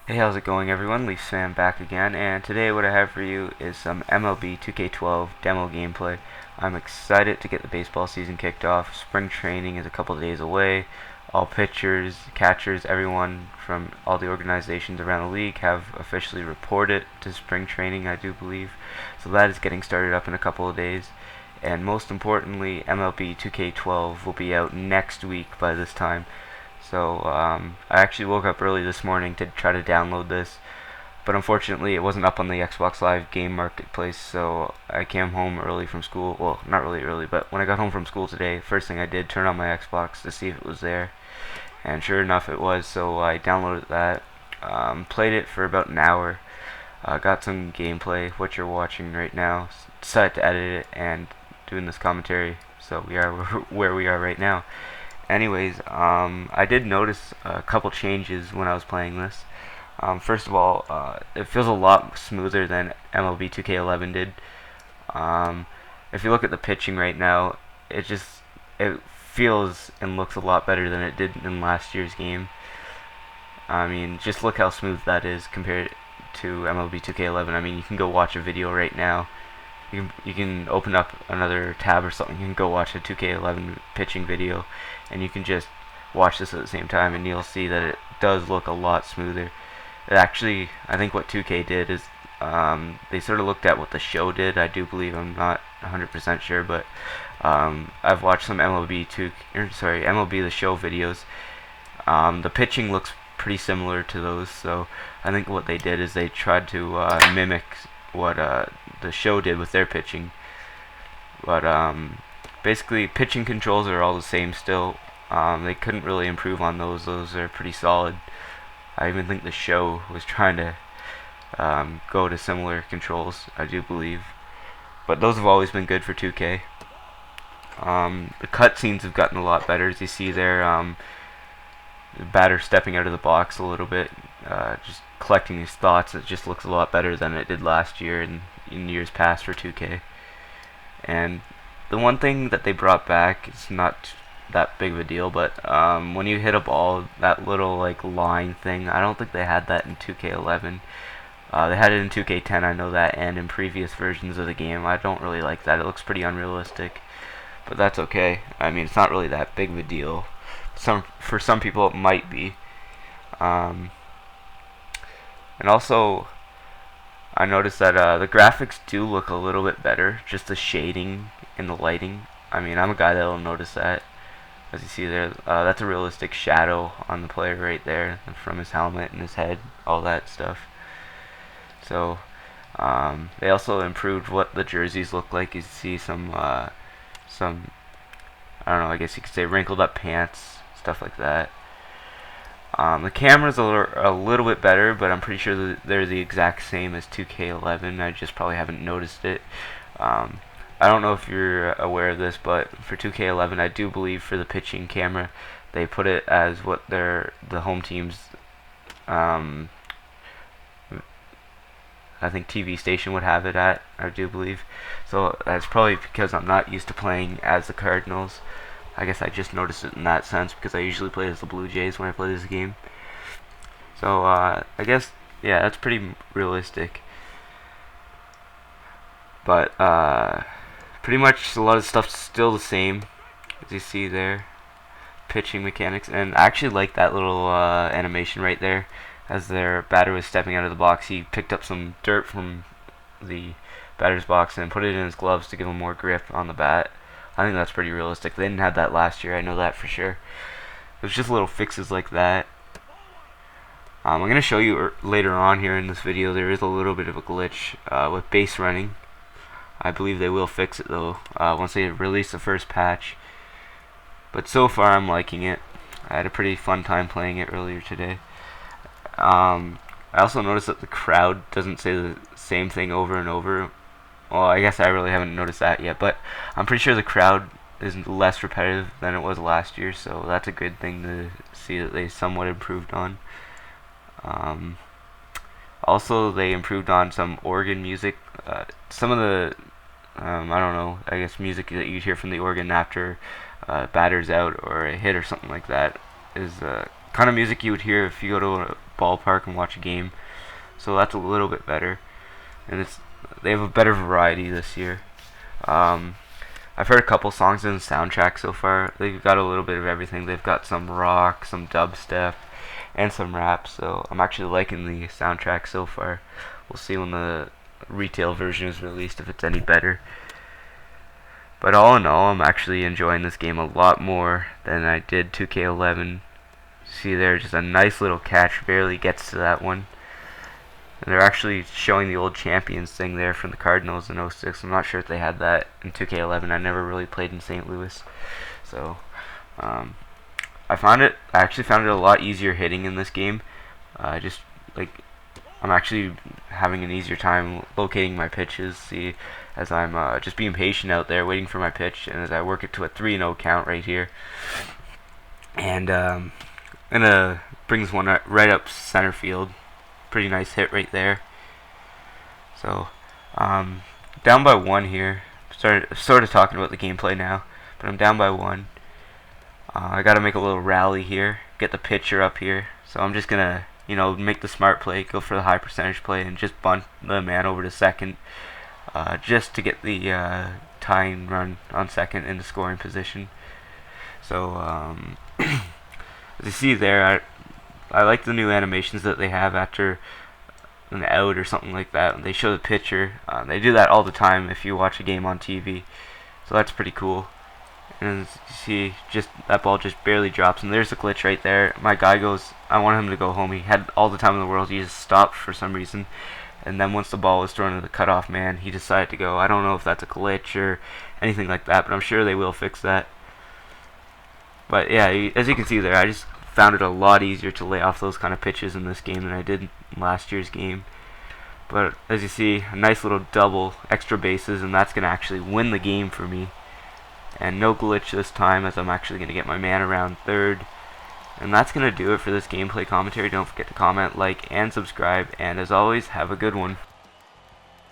Hey, how's it going, everyone? Leaf Sam back again, and today what I have for you is some MLB 2K12 demo gameplay. I'm excited to get the baseball season kicked off. Spring training is a couple days away. All pitchers, catchers, everyone from all the organizations around the league have officially reported to spring training, I do believe. So that is getting started up in a couple of days. And most importantly, MLB 2K12 will be out next week by this time. So I actually woke up early this morning to try to download this, but unfortunately it wasn't up on the Xbox Live game marketplace. So I came home early from school. Well, not really early, but when I got home from school today, first thing I did, turn on my Xbox to see if it was there, and sure enough, it was. So I downloaded that, played it for about an hour, got some gameplay, what you're watching right now. Decided to edit it and doing this commentary. So we are where we are right now. Anyways, I did notice a couple changes when I was playing this. First of all, it feels a lot smoother than MLB 2K11 did. Um, if you look at the pitching right now, it feels and looks a lot better than it did in last year's game. I mean, just look how smooth that is compared to MLB 2K11. I mean, you can go watch a video right now. You can open up another tab or something. You can go watch a 2K11 pitching video, and you can just watch this at the same time, and you'll see that it does look a lot smoother. It actually, I think what 2K did is they sort of looked at what the show did. I do believe, I'm not 100% sure, but I've watched some MLB the Show videos. The pitching looks pretty similar to those, so I think what they did is they tried to mimic what the show did with their pitching. But basically, pitching controls are all the same still. They couldn't really improve on those. Those are pretty solid. I even think the show was trying to go to similar controls, I do believe. But those have always been good for 2K. The cutscenes have gotten a lot better, as you see there. The batter stepping out of the box a little bit, just collecting his thoughts. It just looks a lot better than it did last year and in years past for 2K. And the one thing that they brought back is not that big of a deal, but when you hit a ball, that little like line thing, I don't think they had that in 2K11. They had it in 2K10, I know that, and in previous versions of the game. I don't really like that. It looks pretty unrealistic, but that's okay. I mean, it's not really that big of a deal. For some people, it might be. Um, and also, I noticed that the graphics do look a little bit better. Just the shading and the lighting. I mean, I'm a guy that'll notice that. As you see there, that's a realistic shadow on the player right there, from his helmet and his head, all that stuff. So, they also improved what the jerseys look like. You see some, I don't know, I guess you could say wrinkled up pants, stuff like that. The camera's a little bit better, but I'm pretty sure that they're the exact same as 2K11. I just probably haven't noticed it. I don't know if you're aware of this, but for 2K11, I do believe for the pitching camera, they put it as what the home team's, um, I think TV station would have it at, I do believe. So that's probably because I'm not used to playing as the Cardinals. I guess I just noticed it in that sense because I usually play as the Blue Jays when I play this game. So I guess, yeah, that's pretty realistic. But pretty much a lot of stuff's still the same, as you see there. Pitching mechanics, and I actually like that little animation right there. As their batter was stepping out of the box, he picked up some dirt from the batter's box and put it in his gloves to give him more grip on the bat. I think that's pretty realistic. They didn't have that last year, I know that for sure. There's just little fixes like that. I'm going to show you later on here in this video, there is a little bit of a glitch with base running. I believe they will fix it though, once they release the first patch. But so far I'm liking it. I had a pretty fun time playing it earlier today. I also noticed that the crowd doesn't say the same thing over and over. Well, I guess I really haven't noticed that yet, but I'm pretty sure the crowd is less repetitive than it was last year, so that's a good thing to see that they somewhat improved on. Also, they improved on some organ music. Some of the, I don't know, I guess music that you hear from the organ after batter's out or a hit or something like that is kind of music you would hear if you go to a ballpark and watch a game. So that's a little bit better, and they have a better variety this year. Um, I've heard a couple songs in the soundtrack so far. They've got a little bit of everything. They've got some rock, some dubstep, and some rap. So I'm actually liking the soundtrack so far. We'll see when the retail version is released if it's any better. But all in all, I'm actually enjoying this game a lot more than I did 2K11. See there, just a nice little catch, barely gets to that one. And they're actually showing the old champions thing there from the Cardinals in '06. I'm not sure if they had that in 2K11. I never really played in St. Louis. So, I actually found it a lot easier hitting in this game. Just, like, I'm actually having an easier time locating my pitches. See, as I'm just being patient out there, waiting for my pitch, and as I work it to a 3-0 count right here. And, brings one right up center field. Pretty nice hit right there. So, down by 1 here. Sort of talking about the gameplay now, but I'm down by 1. I got to make a little rally here, get the pitcher up here. So I'm just gonna, make the smart play, go for the high percentage play, and just bunt the man over to second, just to get the tying run on second into scoring position. So, as you see there, I like the new animations that they have after an out or something like that. When they show the pitcher, they do that all the time if you watch a game on TV. So that's pretty cool. And as you see, just that ball just barely drops, and there's a glitch right there. My guy goes, I want him to go home. He had all the time in the world. He just stopped for some reason. And then once the ball was thrown to the cutoff man, he decided to go. I don't know if that's a glitch or anything like that, but I'm sure they will fix that. But yeah, as you can see there, I just found it a lot easier to lay off those kind of pitches in this game than I did in last year's game. But as you see, a nice little double, extra bases, and that's going to actually win the game for me. And no glitch this time, as I'm actually going to get my man around third. And that's going to do it for this gameplay commentary. Don't forget to comment, like, and subscribe. And as always, have a good one.